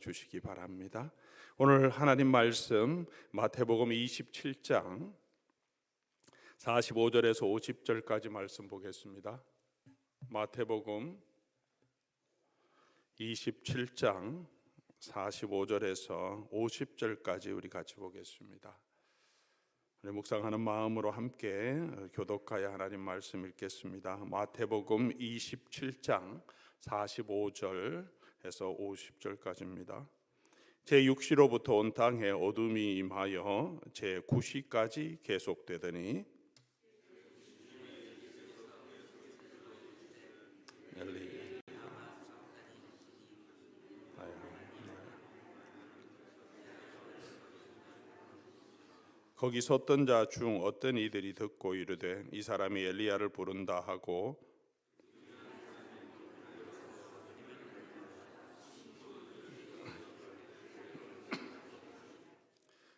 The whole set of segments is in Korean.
주시기 바랍니다. 오늘 하나님 말씀 마태복음 27장 45절에서 50절까지 말씀 보겠습니다. 마태복음 27장 45절에서 50절까지 우리 같이 보겠습니다. 우리 묵상하는 마음으로 함께 교독하여 하나님 말씀 읽겠습니다. 마태복음 27장 45절에서 50절까지입니다. 제6시로부터 온 땅에 어둠이 임하여 제9시까지 계속되더니 거기 섰던 자 중 어떤 이들이 듣고 이르되 이 사람이 엘리야를 부른다 하고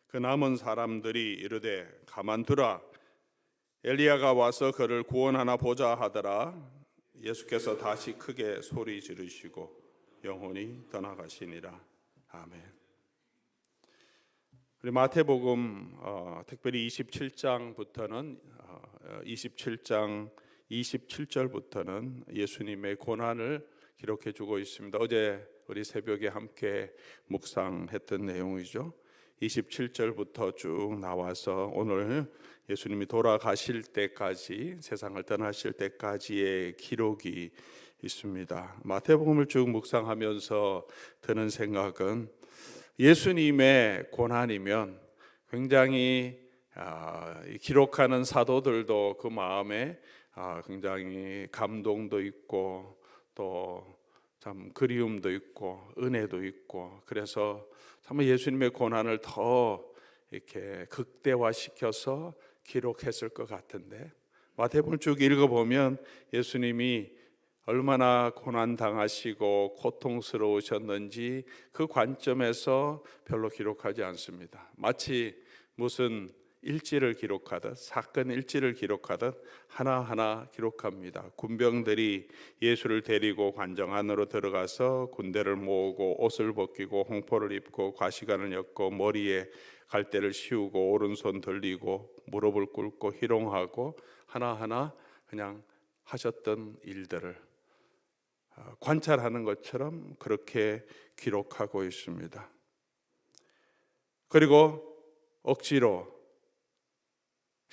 그 남은 사람들이 이르되 가만두라 엘리야가 와서 그를 구원하나 보자 하더라. 예수께서 다시 크게 소리 지르시고 영혼이 떠나가시니라. 아멘. 우리 마태복음 특별히 27장 27절부터는 예수님의 고난을 기록해 주고 있습니다. 어제 우리 새벽에 함께 묵상했던 내용이죠. 27절부터 쭉 나와서 오늘 예수님이 돌아가실 때까지, 세상을 떠나실 때까지의 기록이 있습니다. 마태복음을 쭉 묵상하면서 드는 생각은 예수님의 고난이면 굉장히 기록하는 사도들도 그 마음에 굉장히 감동도 있고 또 참 그리움도 있고 은혜도 있고, 그래서 참 예수님의 고난을 더 이렇게 극대화시켜서 기록했을 것 같은데, 마태복음 쭉 읽어보면 예수님이 얼마나 고난 당하시고 고통스러우셨는지 그 관점에서 별로 기록하지 않습니다. 마치 무슨 일지를 기록하듯, 사건 일지를 기록하듯 하나하나 기록합니다. 군병들이 예수를 데리고 관정 안으로 들어가서 군대를 모으고 옷을 벗기고 홍포를 입고 과시관을 엮고 머리에 갈대를 씌우고 오른손 들리고 무릎을 꿇고 희롱하고 하나하나 그냥 하셨던 일들을 관찰하는 것처럼 그렇게 기록하고 있습니다. 그리고 억지로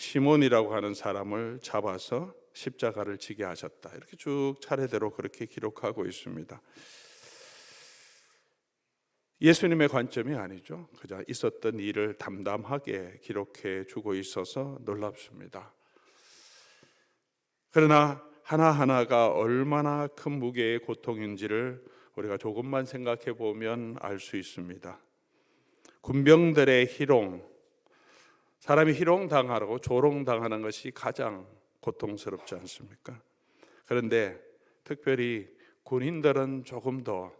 시몬이라고 하는 사람을 잡아서 십자가를 지게 하셨다, 이렇게 쭉 차례대로 그렇게 기록하고 있습니다. 예수님의 관점이 아니죠. 그저 있었던 일을 담담하게 기록해 주고 있어서 놀랍습니다. 그러나 하나하나가 얼마나 큰 무게의 고통인지를 우리가 조금만 생각해 보면 알 수 있습니다. 군병들의 희롱, 사람이 희롱당하고 조롱당하는 것이 가장 고통스럽지 않습니까? 그런데 특별히 군인들은 조금 더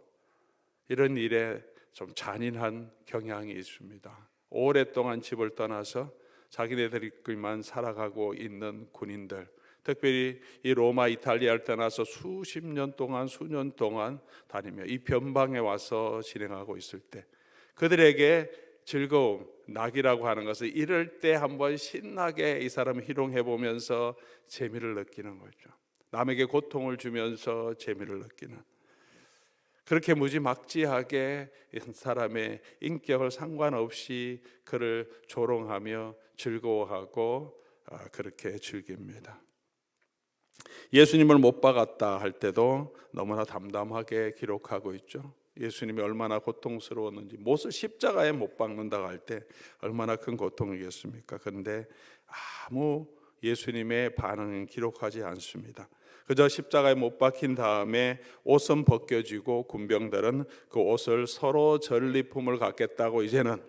이런 일에 좀 잔인한 경향이 있습니다. 오랫동안 집을 떠나서 자기네들끼리만 살아가고 있는 군인들, 특별히 이 로마 이탈리아를 떠나서 수십 년 동안 수년 동안 다니며 이 변방에 와서 진행하고 있을 때 그들에게 즐거움, 낙이라고 하는 것은 이럴 때 한번 신나게 이 사람을 희롱해 보면서 재미를 느끼는 거죠. 남에게 고통을 주면서 재미를 느끼는, 그렇게 무지막지하게 사람의 인격을 상관없이 그를 조롱하며 즐거워하고 그렇게 즐깁니다. 예수님을 못 박았다 할 때도 너무나 담담하게 기록하고 있죠. 예수님이 얼마나 고통스러웠는지, 못을 십자가에 못 박는다고 할 때 얼마나 큰 고통이겠습니까? 그런데 아무 예수님의 반응은 기록하지 않습니다. 그저 십자가에 못 박힌 다음에 옷은 벗겨지고 군병들은 그 옷을 서로 전리품을 갖겠다고 이제는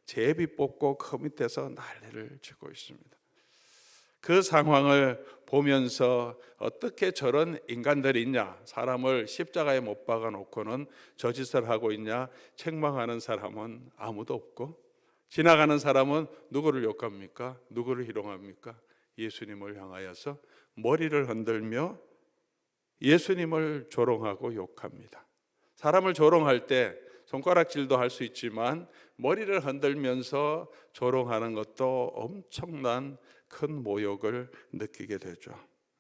제비 뽑고 그 밑에서 난리를 치고 있습니다. 그 상황을 보면서 어떻게 저런 인간들이 있냐, 사람을 십자가에 못 박아 놓고는 저 짓을 하고 있냐 책망하는 사람은 아무도 없고, 지나가는 사람은 누구를 욕합니까? 누구를 희롱합니까? 예수님을 향하여서 머리를 흔들며 예수님을 조롱하고 욕합니다. 사람을 조롱할 때 손가락질도 할 수 있지만 머리를 흔들면서 조롱하는 것도 엄청난 큰 모욕을 느끼게 되죠.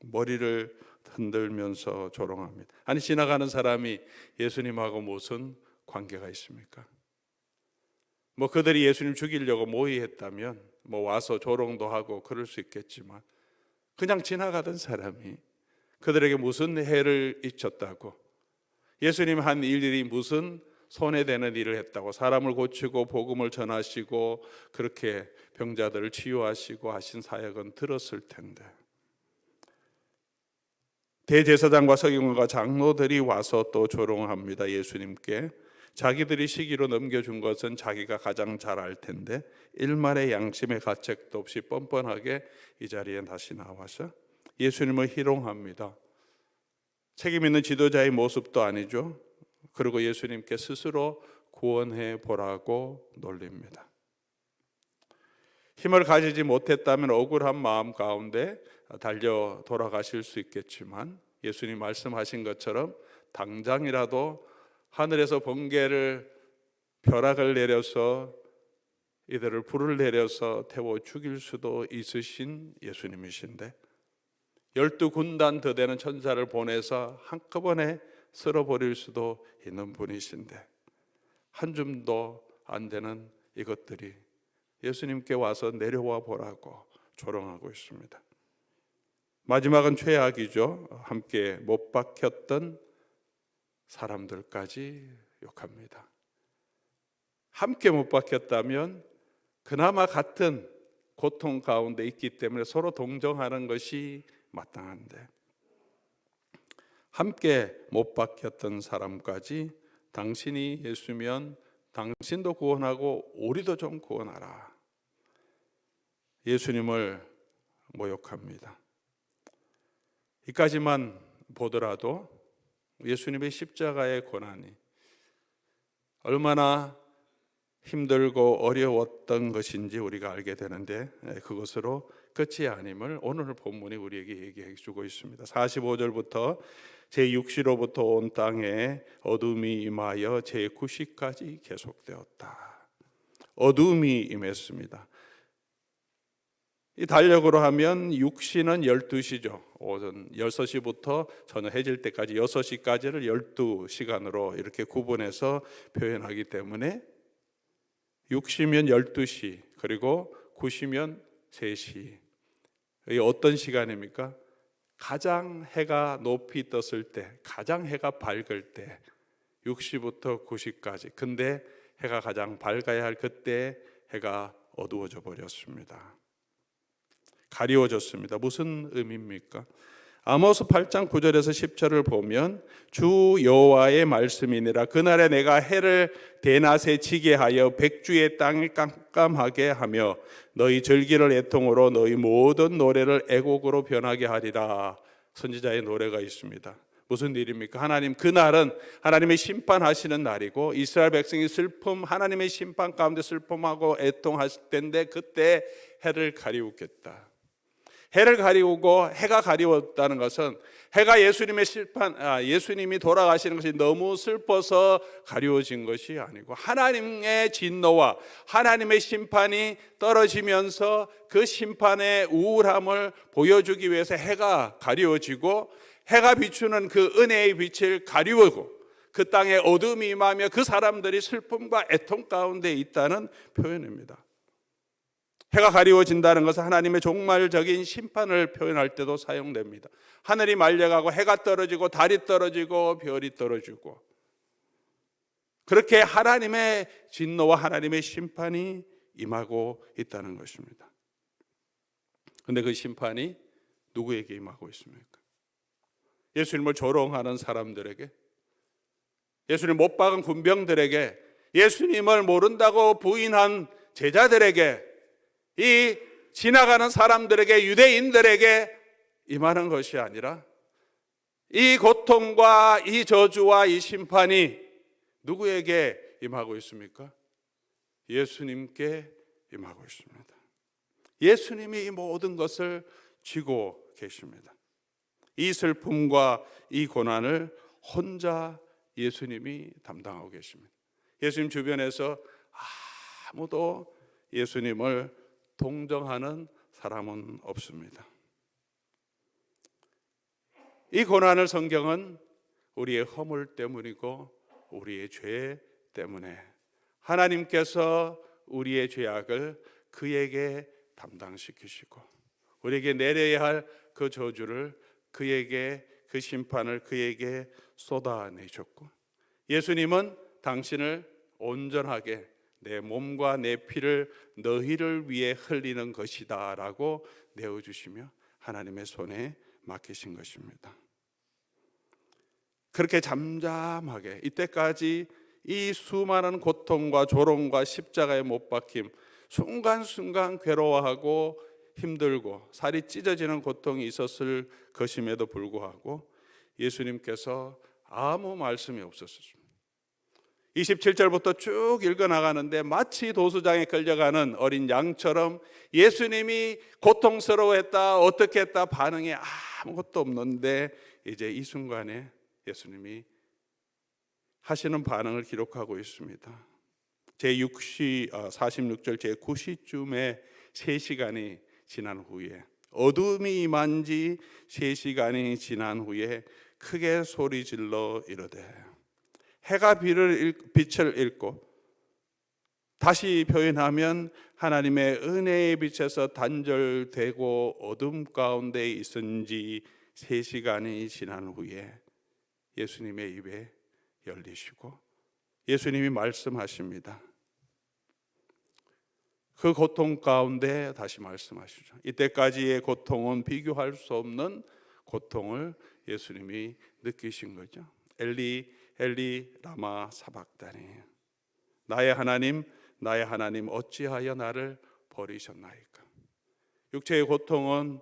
머리를 흔들면서 조롱합니다. 아니, 지나가는 사람이 예수님하고 무슨 관계가 있습니까? 뭐 그들이 예수님 죽이려고 모의했다면 뭐 와서 조롱도 하고 그럴 수 있겠지만, 그냥 지나가던 사람이 그들에게 무슨 해를 끼쳤다고, 예수님 한 일이 무슨 손에 되는 일을 했다고, 사람을 고치고 복음을 전하시고 그렇게 병자들을 치유하시고 하신 사역은 들었을 텐데, 대제사장과 서기관과 장로들이 와서 또 조롱합니다. 예수님께 자기들이 시기로 넘겨준 것은 자기가 가장 잘 알 텐데 일말의 양심의 가책도 없이 뻔뻔하게 이 자리에 다시 나와서 예수님을 희롱합니다. 책임 있는 지도자의 모습도 아니죠. 그리고 예수님께 스스로 구원해 보라고 놀립니다. 힘을 가지지 못했다면 억울한 마음 가운데 달려 돌아가실 수 있겠지만, 예수님 말씀하신 것처럼 당장이라도 하늘에서 번개를, 벼락을 내려서 이들을 불을 내려서 태워 죽일 수도 있으신 예수님이신데, 12군단 더 되는 천사를 보내서 한꺼번에 쓸어버릴 수도 있는 분이신데, 한 줌도 안 되는 이것들이 예수님께 와서 내려와 보라고 조롱하고 있습니다. 마지막은 최악이죠. 함께 못 박혔던 사람들까지 욕합니다. 함께 못 박혔다면 그나마 같은 고통 가운데 있기 때문에 서로 동정하는 것이 마땅한데, 함께 못 박혔던 사람까지 당신이 예수면 당신도 구원하고 우리도 좀 구원하라, 예수님을 모욕합니다. 이까지만 보더라도 예수님의 십자가의 고난이 얼마나 힘들고 어려웠던 것인지 우리가 알게 되는데, 그것으로 끝이 아님을 오늘 본문이 우리에게 얘기해 주고 있습니다. 45절부터 제6시로부터 온 땅에 어둠이 임하여 제9시까지 계속되었다. 어둠이 임했습니다. 이 달력으로 하면 6시는 12시죠. 오전 6시부터 저녁 해질 때까지 6시까지를 12시간으로 이렇게 구분해서 표현하기 때문에 6시면 12시, 그리고 9시면 3시. 이 어떤 시간입니까? 가장 해가 높이 떴을 때, 가장 해가 밝을 때, 6시부터 9시까지. 근데 해가 가장 밝아야 할 그때 해가 어두워져 버렸습니다. 가리워졌습니다. 무슨 의미입니까? 아모스 8장 9절에서 10절을 보면 주 여호와의 말씀이니라. 그날에 내가 해를 대낮에 지게 하여 백주의 땅을 깜깜하게 하며 너희 절기를 애통으로 너희 모든 노래를 애곡으로 변하게 하리라. 선지자의 노래가 있습니다. 무슨 일입니까? 하나님, 그날은 하나님의 심판하시는 날이고 이스라엘 백성이 하나님의 심판 가운데 슬픔하고 애통하실 때인데, 그때 해를 가리우겠다. 해를 가리우고 해가 가리웠다는 것은 해가 예수님이 돌아가시는 것이 너무 슬퍼서 가리워진 것이 아니고, 하나님의 진노와 하나님의 심판이 떨어지면서 그 심판의 우울함을 보여주기 위해서 해가 가리워지고, 해가 비추는 그 은혜의 빛을 가리우고 그 땅에 어둠이 임하며 그 사람들이 슬픔과 애통 가운데 있다는 표현입니다. 해가 가리워진다는 것은 하나님의 종말적인 심판을 표현할 때도 사용됩니다. 하늘이 말려가고 해가 떨어지고 달이 떨어지고 별이 떨어지고, 그렇게 하나님의 진노와 하나님의 심판이 임하고 있다는 것입니다. 그런데 그 심판이 누구에게 임하고 있습니까? 예수님을 조롱하는 사람들에게, 예수님 못 박은 군병들에게, 예수님을 모른다고 부인한 제자들에게, 이 지나가는 사람들에게, 유대인들에게 임하는 것이 아니라, 이 고통과 이 저주와 이 심판이 누구에게 임하고 있습니까? 예수님께 임하고 있습니다. 예수님이 이 모든 것을 쥐고 계십니다. 이 슬픔과 이 고난을 혼자 예수님이 담당하고 계십니다. 예수님 주변에서 아무도 예수님을 동정하는 사람은 없습니다. 이 고난을 성경은 우리의 허물 때문이고 우리의 죄 때문에 하나님께서 우리의 죄악을 그에게 담당시키시고 우리에게 내려야 할 그 저주를 그에게, 그 심판을 그에게 쏟아내셨고, 예수님은 당신을 온전하게 내 몸과 내 피를 너희를 위해 흘리는 것이다 라고 내어주시며 하나님의 손에 맡기신 것입니다. 그렇게 잠잠하게 이때까지 이 수많은 고통과 조롱과 십자가에 못 박힘, 순간순간 괴로워하고 힘들고 살이 찢어지는 고통이 있었을 것임에도 불구하고 예수님께서 아무 말씀이 없었습니다. 27절부터 쭉 읽어나가는데 마치 도수장에 끌려가는 어린 양처럼 예수님이 고통스러워했다, 어떻게 했다 반응이 아무것도 없는데 이제 이 순간에 예수님이 하시는 반응을 기록하고 있습니다. 제46절 제9시쯤에 3시간이 지난 후에, 어둠이 임한 지 3시간이 지난 후에 크게 소리질러 이르되, 해가 빛을 잃고, 다시 표현하면 하나님의 은혜의 빛에서 단절되고 어둠 가운데 있은 지 3시간이 지난 후에 예수님의 입에 열리시고 예수님이 말씀하십니다. 그 고통 가운데 다시 말씀하시죠. 이때까지의 고통은 비교할 수 없는 고통을 예수님이 느끼신 거죠. 엘리 엘리 라마 사박다니, 나의 하나님 어찌하여 나를 버리셨나이까. 육체의 고통은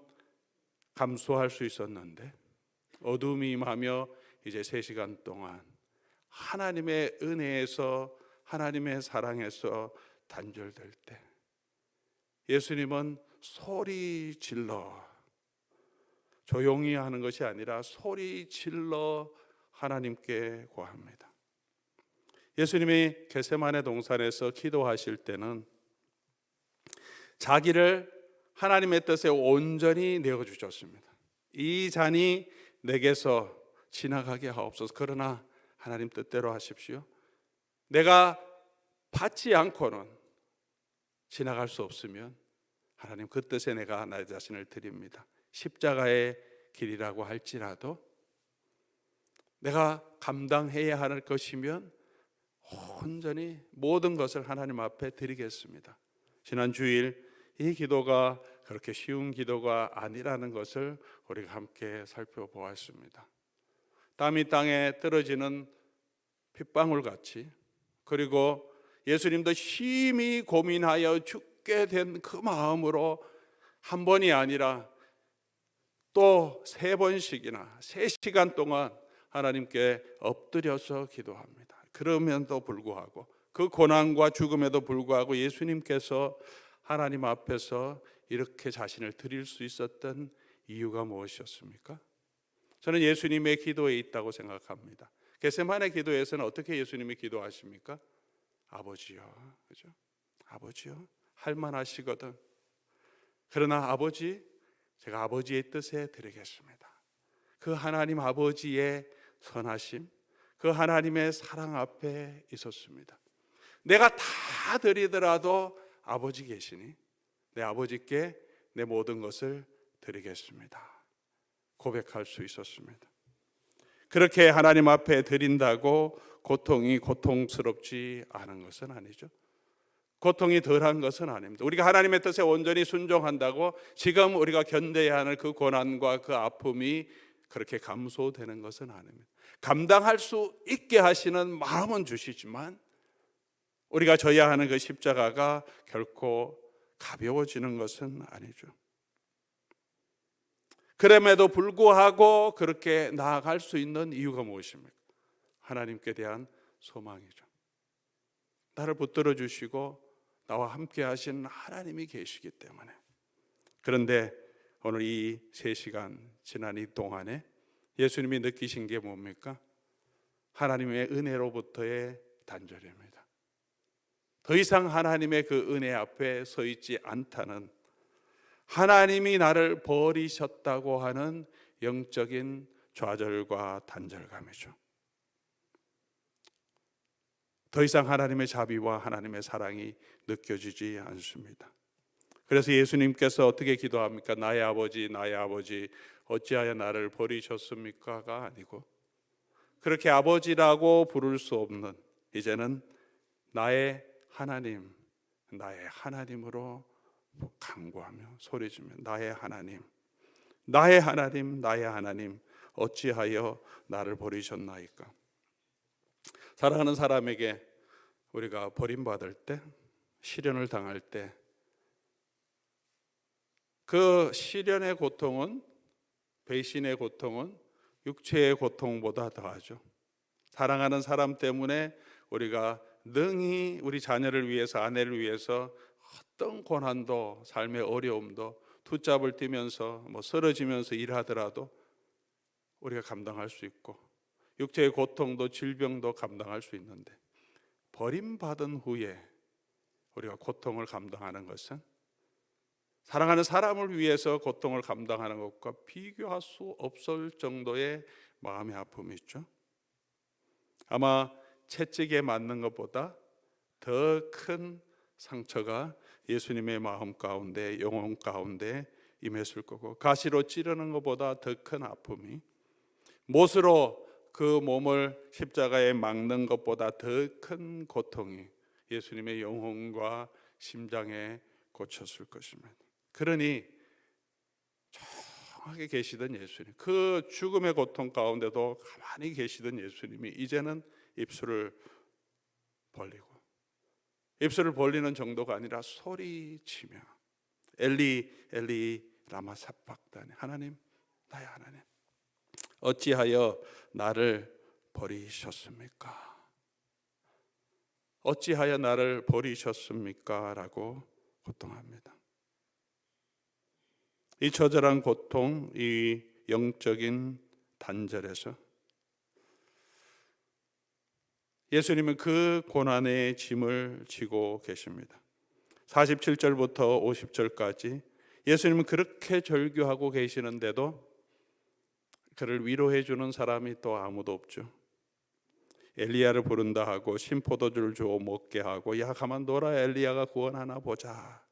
감수할 수 있었는데 어둠이 임하며 이제 3시간 동안 하나님의 은혜에서, 하나님의 사랑에서 단절될 때 예수님은 소리 질러, 조용히 하는 것이 아니라 소리 질러 하나님께 구합니다. 예수님이 겟세마네 동산에서 기도하실 때는 자기를 하나님의 뜻에 온전히 내어주셨습니다. 이 잔이 내게서 지나가게 하옵소서. 그러나 하나님 뜻대로 하십시오. 내가 받지 않고는 지나갈 수 없으면 하나님 그 뜻에 내가 나 자신을 드립니다. 십자가의 길이라고 할지라도 내가 감당해야 할 것이면 온전히 모든 것을 하나님 앞에 드리겠습니다. 지난 주일 이 기도가 그렇게 쉬운 기도가 아니라는 것을 우리가 함께 살펴보았습니다. 땀이 땅에 떨어지는 핏방울 같이, 그리고 예수님도 심히 고민하여 죽게 된 그 마음으로 한 번이 아니라 또 3번씩이나 3시간 동안 하나님께 엎드려서 기도합니다. 그럼에도 불구하고, 그 고난과 죽음에도 불구하고 예수님께서 하나님 앞에서 이렇게 자신을 드릴 수 있었던 이유가 무엇이었습니까? 저는 예수님의 기도에 있다고 생각합니다. 겟세마네 기도에서는 어떻게 예수님이 기도하십니까? 아버지요, 그죠? 아버지요, 할만하시거든. 그러나 아버지, 제가 아버지의 뜻에 드리겠습니다. 그 하나님 아버지의 선하심, 그 하나님의 사랑 앞에 있었습니다. 내가 다 드리더라도 아버지 계시니 내 아버지께 내 모든 것을 드리겠습니다. 고백할 수 있었습니다. 그렇게 하나님 앞에 드린다고 고통이 고통스럽지 않은 것은 아니죠. 고통이 덜한 것은 아닙니다. 우리가 하나님의 뜻에 온전히 순종한다고 지금 우리가 견뎌야 하는 그 고난과 그 아픔이 그렇게 감소되는 것은 아닙니다. 감당할 수 있게 하시는 마음은 주시지만 우리가 져야 하는 그 십자가가 결코 가벼워지는 것은 아니죠. 그럼에도 불구하고 그렇게 나아갈 수 있는 이유가 무엇입니까? 하나님께 대한 소망이죠. 나를 붙들어 주시고 나와 함께 하신 하나님이 계시기 때문에. 그런데 오늘 이 3시간 지난 이 동안에 예수님이 느끼신 게 뭡니까? 하나님의 은혜로부터의 단절입니다. 더 이상 하나님의 그 은혜 앞에 서 있지 않다는, 하나님이 나를 버리셨다고 하는 영적인 좌절과 단절감이죠. 더 이상 하나님의 자비와 하나님의 사랑이 느껴지지 않습니다. 그래서 예수님께서 어떻게 기도합니까? 나의 아버지, 나의 아버지, 어찌하여 나를 버리셨습니까가 아니고, 그렇게 아버지라고 부를 수 없는, 이제는 나의 하나님, 나의 하나님으로 간구하며 소리지며, 나의 하나님, 나의 하나님, 나의 하나님, 어찌하여 나를 버리셨나이까. 사랑하는 사람에게 우리가 버림받을 때, 시련을 당할 때, 그 시련의 고통은, 배신의 고통은 육체의 고통보다 더하죠. 사랑하는 사람 때문에 우리가 능히 우리 자녀를 위해서, 아내를 위해서 어떤 고난도, 삶의 어려움도 투잡을 뛰면서 쓰러지면서 일하더라도 우리가 감당할 수 있고, 육체의 고통도 질병도 감당할 수 있는데, 버림받은 후에 우리가 고통을 감당하는 것은 사랑하는 사람을 위해서 고통을 감당하는 것과 비교할 수 없을 정도의 마음의 아픔이 있죠. 아마 채찍에 맞는 것보다 더 큰 상처가 예수님의 마음 가운데, 영혼 가운데 임했을 거고, 가시로 찌르는 것보다 더 큰 아픔이, 못으로 그 몸을 십자가에 막는 것보다 더 큰 고통이 예수님의 영혼과 심장에 꽂혔을 것입니다. 그러니 정하게 계시던 예수님, 그 죽음의 고통 가운데도 가만히 계시던 예수님이 이제는 입술을 벌리고, 입술을 벌리는 정도가 아니라 소리치며, 엘리 엘리 라마 삽박다니, 하나님, 나의 하나님, 어찌하여 나를 버리셨습니까? 어찌하여 나를 버리셨습니까? 라고 고통합니다. 이 처절한 고통, 이 영적인 단절에서 예수님은 그 고난의 짐을 지고 계십니다. 47절부터 50절까지 예수님은 그렇게 절규하고 계시는데도 그를 위로해 주는 사람이 또 아무도 없죠. 엘리야를 부른다 하고 신포도주를 줘 먹게 하고, 야 가만둬라, 엘리야가 구원하나 보자.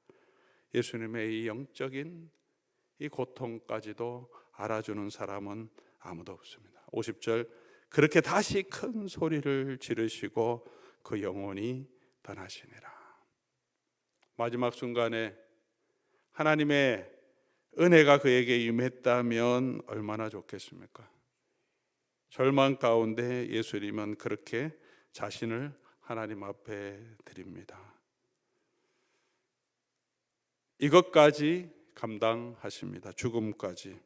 예수님의 이 영적인 이 고통까지도 알아주는 사람은 아무도 없습니다. 50절, 그렇게 다시 큰 소리를 지르시고 그 영혼이 떠나시니라. 마지막 순간에 하나님의 은혜가 그에게 임했다면 얼마나 좋겠습니까? 절망 가운데 예수님은 그렇게 자신을 하나님 앞에 드립니다. 이것까지 감당하십니다. 죽음까지,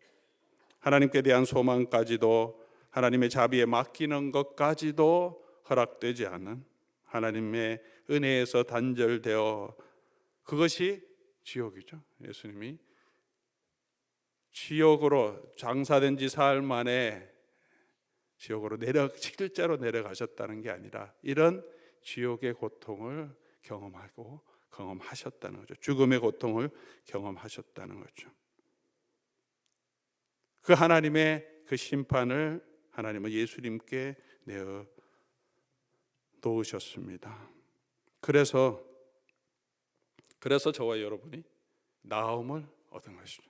하나님께 대한 소망까지도, 하나님의 자비에 맡기는 것까지도 허락되지 않은, 하나님의 은혜에서 단절되어, 그것이 지옥이죠. 예수님이 지옥으로 장사된 지 사흘 만에 지옥으로 실제로 내려가셨다는 게 아니라 이런 지옥의 고통을 경험하셨다는 거죠. 죽음의 고통을 경험하셨다는 거죠. 그 하나님의 그 심판을 하나님은 예수님께 내어 놓으셨습니다. 그래서 저와 여러분이 나음을 얻은 것이죠.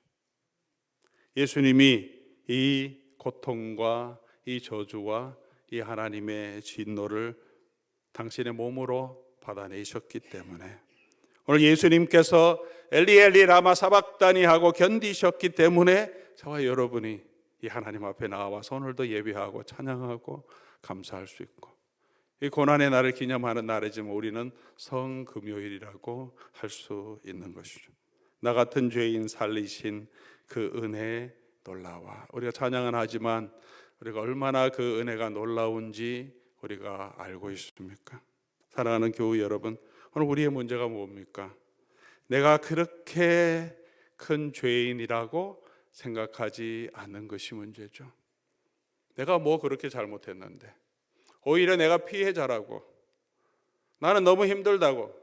예수님이 이 고통과 이 저주와 이 하나님의 진노를 당신의 몸으로 받아내셨기 때문에, 오늘 예수님께서 엘리 엘리 라마 사박다니 하고 견디셨기 때문에 저와 여러분이 이 하나님 앞에 나와서 오늘도 예배하고 찬양하고 감사할 수 있고, 이 고난의 날을 기념하는 날이지만 우리는 성금요일이라고 할 수 있는 것이죠. 나 같은 죄인 살리신 그 은혜에 놀라워. 우리가 찬양은 하지만 우리가 얼마나 그 은혜가 놀라운지 우리가 알고 있습니까? 사랑하는 교우 여러분, 오늘 우리의 문제가 뭡니까? 내가 그렇게 큰 죄인이라고 생각하지 않는 것이 문제죠. 내가 뭐 그렇게 잘못했는데, 오히려 내가 피해자라고, 나는 너무 힘들다고,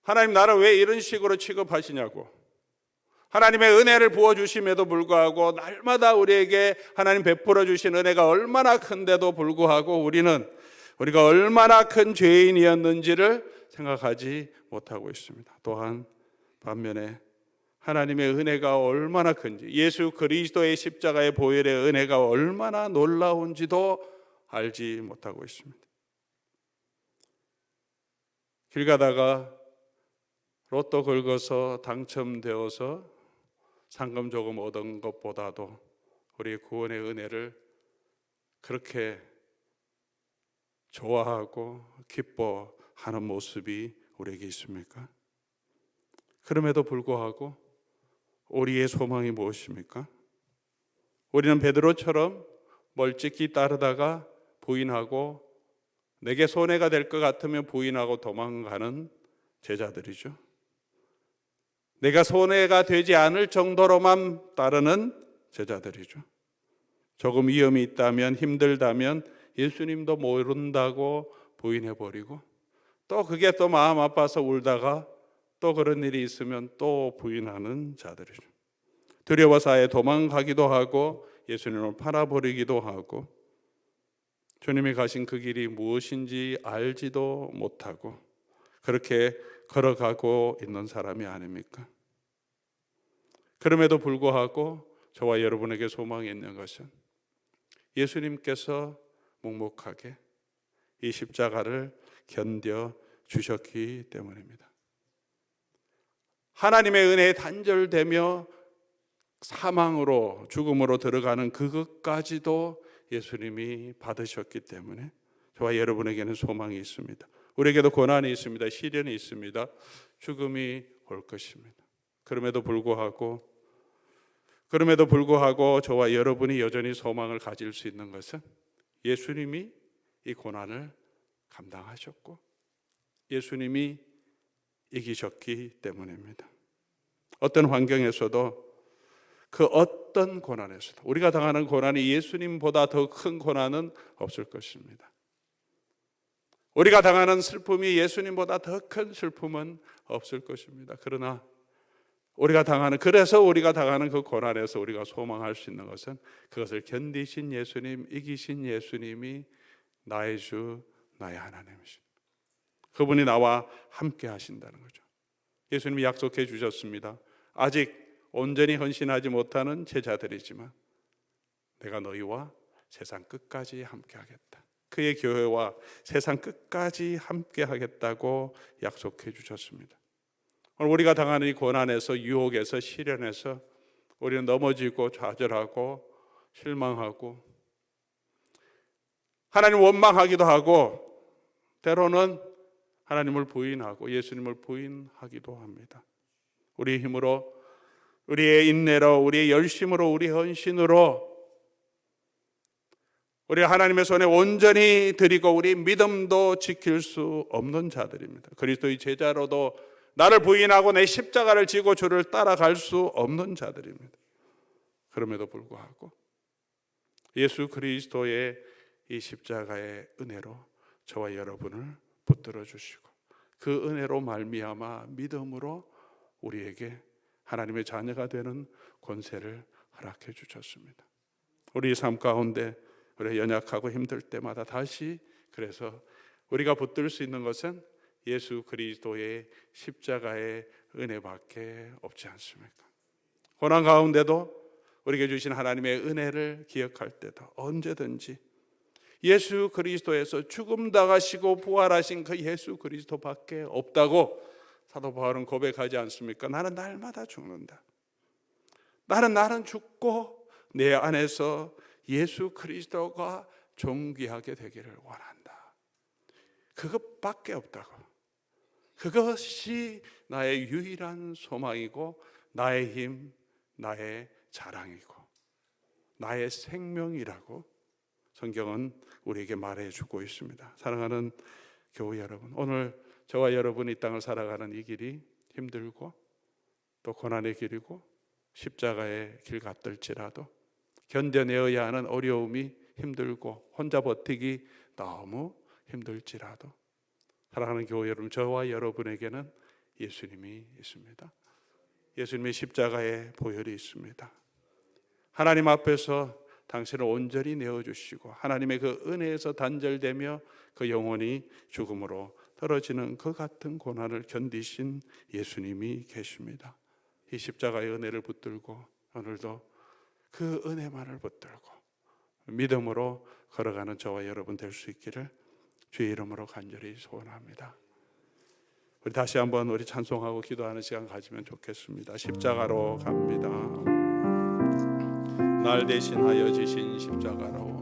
하나님 나를 왜 이런 식으로 취급하시냐고. 하나님의 은혜를 부어주심에도 불구하고 날마다 우리에게 하나님 베풀어 주신 은혜가 얼마나 큰데도 불구하고 우리가 얼마나 큰 죄인이었는지를 생각하지 못하고 있습니다. 또한 반면에 하나님의 은혜가 얼마나 큰지, 예수 그리스도의 십자가의 보혈의 은혜가 얼마나 놀라운지도 알지 못하고 있습니다. 길 가다가 로또 긁어서 당첨되어서 상금 조금 얻은 것보다도 우리의 구원의 은혜를 그렇게 좋아하고 기뻐하는 모습이 우리에게 있습니까? 그럼에도 불구하고 우리의 소망이 무엇입니까? 우리는 베드로처럼 멀찍이 따르다가 부인하고 내게 손해가 될 것 같으면 부인하고 도망가는 제자들이죠. 내가 손해가 되지 않을 정도로만 따르는 제자들이죠. 조금 위험이 있다면, 힘들다면 예수님도 모른다고 부인해버리고, 또 그게 또 마음 아파서 울다가 또 그런 일이 있으면 또 부인하는 자들이죠. 두려워서 아예 도망가기도 하고 예수님을 팔아버리기도 하고 주님이 가신 그 길이 무엇인지 알지도 못하고 그렇게 걸어가고 있는 사람이 아닙니까? 그럼에도 불구하고 저와 여러분에게 소망이 있는 것은 예수님께서 묵묵하게 이 십자가를 견뎌 주셨기 때문입니다. 하나님의 은혜에 단절되며 사망으로, 죽음으로 들어가는 그것까지도 예수님이 받으셨기 때문에 저와 여러분에게는 소망이 있습니다. 우리에게도 고난이 있습니다. 시련이 있습니다. 죽음이 올 것입니다. 그럼에도 불구하고 저와 여러분이 여전히 소망을 가질 수 있는 것은 예수님이 이 고난을 감당하셨고 예수님이 이기셨기 때문입니다. 어떤 환경에서도 그 어떤 고난에서도 우리가 당하는 고난이 예수님보다 더 큰 고난은 없을 것입니다. 우리가 당하는 슬픔이 예수님보다 더 큰 슬픔은 없을 것입니다. 그러나 그래서 우리가 당하는 그 고난에서 우리가 소망할 수 있는 것은 그것을 견디신 예수님, 이기신 예수님이 나의 주, 나의 하나님이십니다. 그분이 나와 함께 하신다는 거죠. 예수님이 약속해 주셨습니다. 아직 온전히 헌신하지 못하는 제자들이지만 내가 너희와 세상 끝까지 함께 하겠다. 그의 교회와 세상 끝까지 함께 하겠다고 약속해 주셨습니다. 오늘 우리가 당하는 이 고난에서, 유혹에서, 시련에서 우리는 넘어지고 좌절하고 실망하고 하나님 원망하기도 하고 때로는 하나님을 부인하고 예수님을 부인하기도 합니다. 우리의 힘으로, 우리의 인내로, 우리의 열심으로, 우리의 헌신으로 우리가 하나님의 손에 온전히 드리고 우리 믿음도 지킬 수 없는 자들입니다. 그리스도의 제자로도 나를 부인하고 내 십자가를 지고 주를 따라갈 수 없는 자들입니다. 그럼에도 불구하고 예수 그리스도의 이 십자가의 은혜로 저와 여러분을 붙들어 주시고 그 은혜로 말미암아 믿음으로 우리에게 하나님의 자녀가 되는 권세를 허락해 주셨습니다. 우리 삶 가운데 우리 연약하고 힘들 때마다 다시 그래서 우리가 붙들 수 있는 것은 예수 그리스도의 십자가의 은혜밖에 없지 않습니까? 고난 가운데도 우리에게 주신 하나님의 은혜를 기억할 때도 언제든지 예수 그리스도에서 죽음 당하시고 부활하신 그 예수 그리스도밖에 없다고 사도 바울은 고백하지 않습니까? 나는 날마다 죽는다. 나는 죽고 내 안에서 예수 그리스도가 존귀하게 되기를 원한다. 그것밖에 없다고. 그것이 나의 유일한 소망이고 나의 힘, 나의 자랑이고 나의 생명이라고 성경은 우리에게 말해주고 있습니다. 사랑하는 교회 여러분, 오늘 저와 여러분이 이 땅을 살아가는 이 길이 힘들고 또 고난의 길이고 십자가의 길 같을지라도 견뎌내어야 하는 어려움이 힘들고 혼자 버티기 너무 힘들지라도 사랑하는 교회 여러분, 저와 여러분에게는 예수님이 있습니다. 예수님의 십자가에 보혈이 있습니다. 하나님 앞에서 당신을 온전히 내어주시고 하나님의 그 은혜에서 단절되며 그 영혼이 죽음으로 떨어지는 그 같은 고난을 견디신 예수님이 계십니다. 이 십자가의 은혜를 붙들고 오늘도 그 은혜만을 붙들고 믿음으로 걸어가는 저와 여러분 될 수 있기를 주의 이름으로 간절히 소원합니다. 우리 다시 한번 우리 찬송하고 기도하는 시간 가지면 좋겠습니다. 십자가로 갑니다. 날 대신하여 지신 십자가로